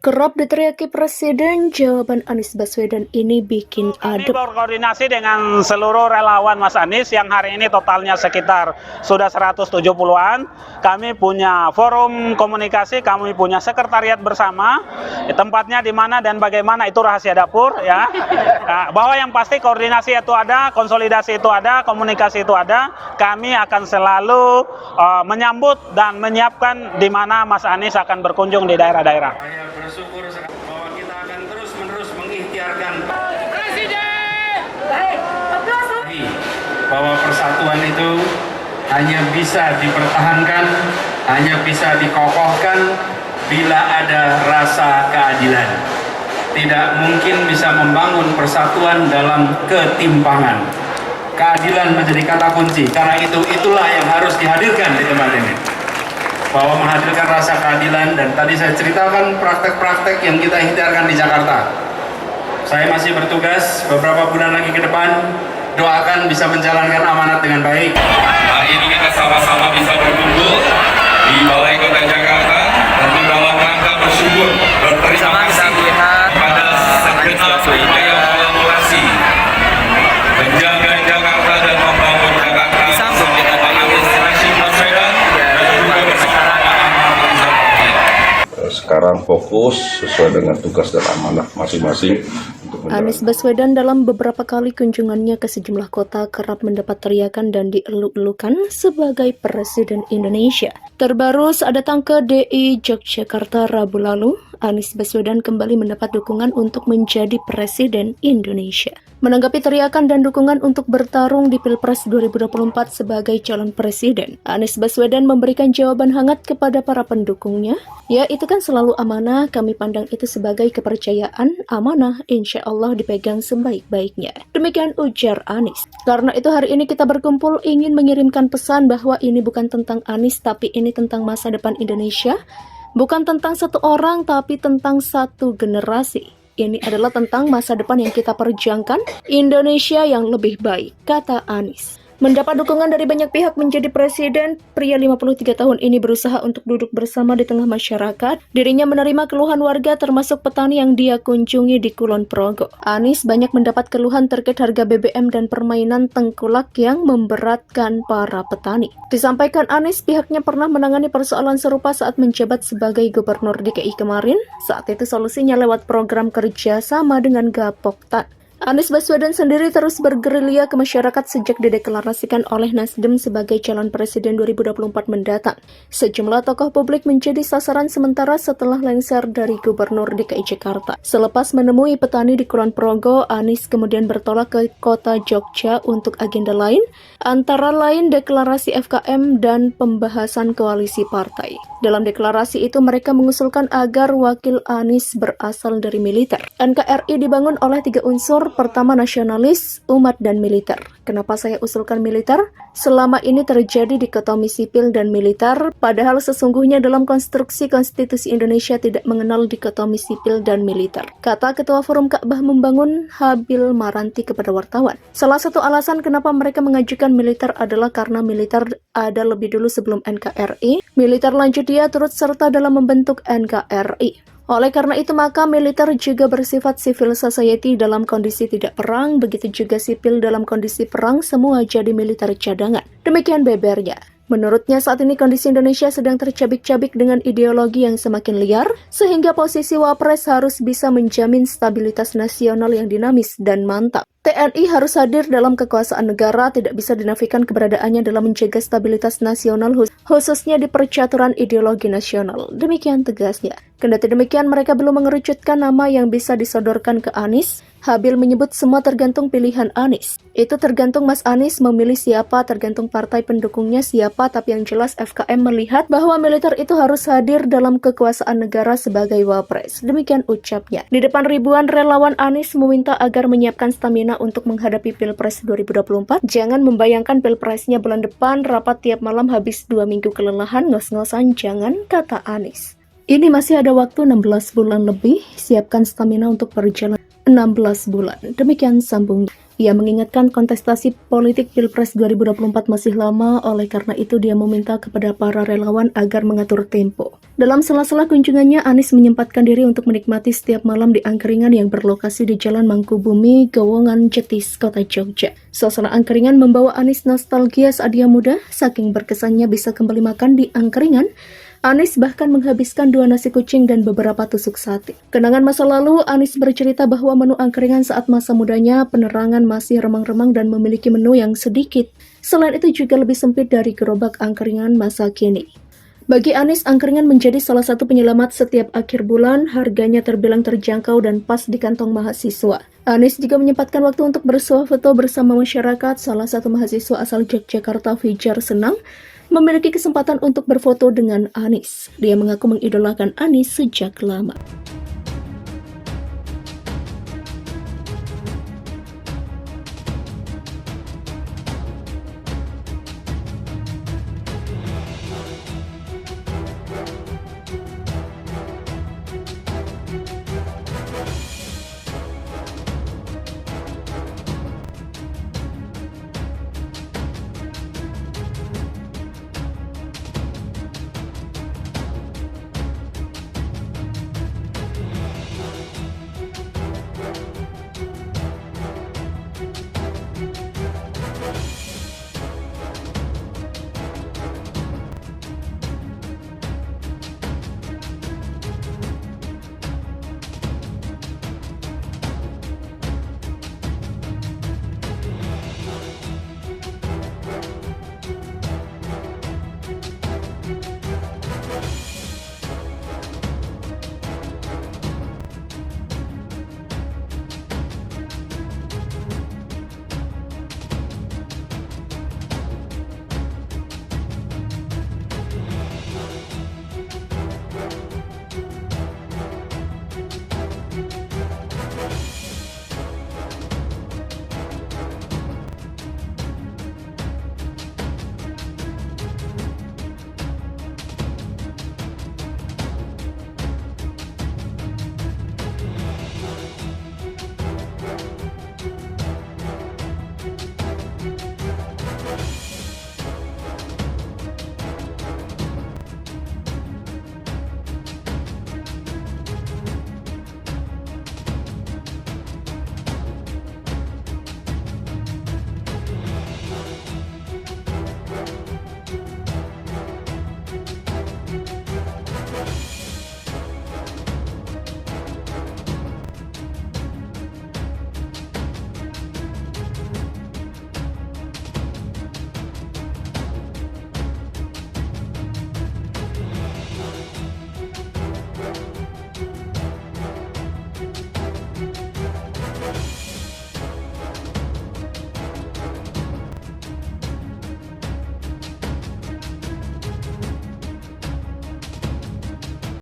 Kerap diteriaki Presiden, jawaban Anies Baswedan ini bikin Kami adem. berkoordinasi dengan seluruh relawan Mas Anies yang hari ini totalnya sekitar sudah 170-an. Kami punya forum komunikasi, kami punya sekretariat bersama. Tempatnya di mana dan bagaimana itu rahasia dapur ya. Bahwa yang pasti koordinasi itu ada, konsolidasi itu ada, komunikasi itu ada. Kami akan selalu menyambut dan menyiapkan di mana Mas Anies akan berkunjung di daerah-daerah. Saya bersyukur bahwa kita akan terus-menerus mengikhtiarkan bahwa persatuan itu hanya bisa dipertahankan, hanya bisa dikokohkan bila ada rasa keadilan. Tidak mungkin bisa membangun persatuan dalam ketimpangan. Keadilan menjadi kata kunci, karena itulah yang harus dihadirkan di tempat ini. Bahwa menghadirkan rasa keadilan, dan tadi saya ceritakan praktek-praktek yang kita ikhtiarkan di Jakarta. Saya masih bertugas beberapa bulan lagi ke depan, doakan bisa menjalankan amanat dengan baik. Hari ini kita sama-sama bisa berkumpul di Balai Kota Jakarta, tentu dalam rangka bersyukur berterima kasih kepada segenap upaya kolaborasi menjaga Jakarta dan membangun Jakarta bersama Pak Anies Baswedan dan juga bersama sekarang fokus sesuai dengan tugas dan amanah masing-masing. Anies Baswedan dalam beberapa kali kunjungannya ke sejumlah kota kerap mendapat teriakan dan dieluk-elukan sebagai Presiden Indonesia. Terbaru saat datang ke DI Yogyakarta Rabu lalu, Anies Baswedan kembali mendapat dukungan untuk menjadi Presiden Indonesia. Menanggapi teriakan dan dukungan untuk bertarung di Pilpres 2024 sebagai calon presiden, Anies Baswedan memberikan jawaban hangat kepada para pendukungnya, "Ya, itu kan selalu amanah, kami pandang itu sebagai kepercayaan, amanah, insya Allah dipegang sebaik-baiknya." Demikian ujar Anies. Karena itu hari ini kita berkumpul ingin mengirimkan pesan bahwa ini bukan tentang Anies, tapi ini tentang masa depan Indonesia. Bukan tentang satu orang, tapi tentang satu generasi. Ini adalah tentang masa depan yang kita perjuangkan, Indonesia yang lebih baik, kata Anies. Mendapat dukungan dari banyak pihak menjadi presiden, pria 53 tahun ini berusaha untuk duduk bersama di tengah masyarakat. Dirinya menerima keluhan warga termasuk petani yang dia kunjungi di Kulon Progo. Anies banyak mendapat keluhan terkait harga BBM dan permainan tengkulak yang memberatkan para petani. Disampaikan Anies, pihaknya pernah menangani persoalan serupa saat menjabat sebagai gubernur DKI kemarin. Saat itu solusinya lewat program kerja sama dengan Gapoktan. Anies Baswedan sendiri terus bergerilya ke masyarakat sejak dideklarasikan oleh Nasdem sebagai calon presiden 2024 mendatang. Sejumlah tokoh publik menjadi sasaran sementara setelah lengser dari Gubernur DKI Jakarta. Selepas menemui petani di Kulon Progo, Anies kemudian bertolak ke kota Jogja untuk agenda lain, antara lain deklarasi FKM dan pembahasan koalisi partai. Dalam deklarasi itu mereka mengusulkan agar wakil Anies berasal dari militer. NKRI dibangun oleh 3 unsur. Pertama, nasionalis, umat, dan militer. Kenapa saya usulkan militer? Selama ini terjadi dikotomi sipil dan militer, padahal sesungguhnya dalam konstruksi konstitusi Indonesia tidak mengenal dikotomi sipil dan militer, kata Ketua Forum Ka'bah Membangun Habil Maranti kepada wartawan. Salah satu alasan kenapa mereka mengajukan militer adalah karena militer ada lebih dulu sebelum NKRI. Militer lanjut dia turut serta dalam membentuk NKRI. Oleh karena itu maka militer juga bersifat civil society dalam kondisi tidak perang, begitu juga sipil dalam kondisi perang, semua jadi militer cadangan. Demikian bebernya. Menurutnya saat ini kondisi Indonesia sedang tercabik-cabik dengan ideologi yang semakin liar, sehingga posisi Wapres harus bisa menjamin stabilitas nasional yang dinamis dan mantap. TNI harus hadir dalam kekuasaan negara, tidak bisa dinafikan keberadaannya dalam menjaga stabilitas nasional khususnya di percaturan ideologi nasional. Demikian tegasnya. Kendati demikian, mereka belum mengerucutkan nama yang bisa disodorkan ke Anies. Habil menyebut semua tergantung pilihan Anies. Itu tergantung Mas Anies memilih siapa, tergantung partai pendukungnya siapa, tapi yang jelas FKM melihat bahwa militer itu harus hadir dalam kekuasaan negara sebagai Wapres. Demikian ucapnya. Di depan ribuan relawan, Anies meminta agar menyiapkan stamina untuk menghadapi Pilpres 2024. Jangan membayangkan Pilpresnya bulan depan, rapat tiap malam habis 2 minggu kelelahan, ngos-ngosan jangan, kata Anies. Ini masih ada waktu 16 bulan lebih, siapkan stamina untuk perjalanan 16 bulan. Demikian sambungnya. Ia mengingatkan kontestasi politik Pilpres 2024 masih lama, oleh karena itu dia meminta kepada para relawan agar mengatur tempo. Dalam sela-sela kunjungannya, Anies menyempatkan diri untuk menikmati setiap malam di angkringan yang berlokasi di Jalan Mangkubumi, Gowongan, Jetis, Kota Jogja. Suasana angkringan membawa Anies nostalgia saat dia muda, saking berkesannya bisa kembali makan di angkringan. Anies bahkan menghabiskan 2 nasi kucing dan beberapa tusuk sate. Kenangan masa lalu, Anies bercerita bahwa menu angkringan saat masa mudanya penerangan masih remang-remang dan memiliki menu yang sedikit. Selain itu juga lebih sempit dari gerobak angkringan masa kini. Bagi Anies, angkringan menjadi salah satu penyelamat setiap akhir bulan, harganya terbilang terjangkau dan pas di kantong mahasiswa. Anies juga menyempatkan waktu untuk bersuah foto bersama masyarakat. Salah satu mahasiswa asal Yogyakarta, Fijar Senang, memiliki kesempatan untuk berfoto dengan Anies. Dia mengaku mengidolakan Anies sejak lama.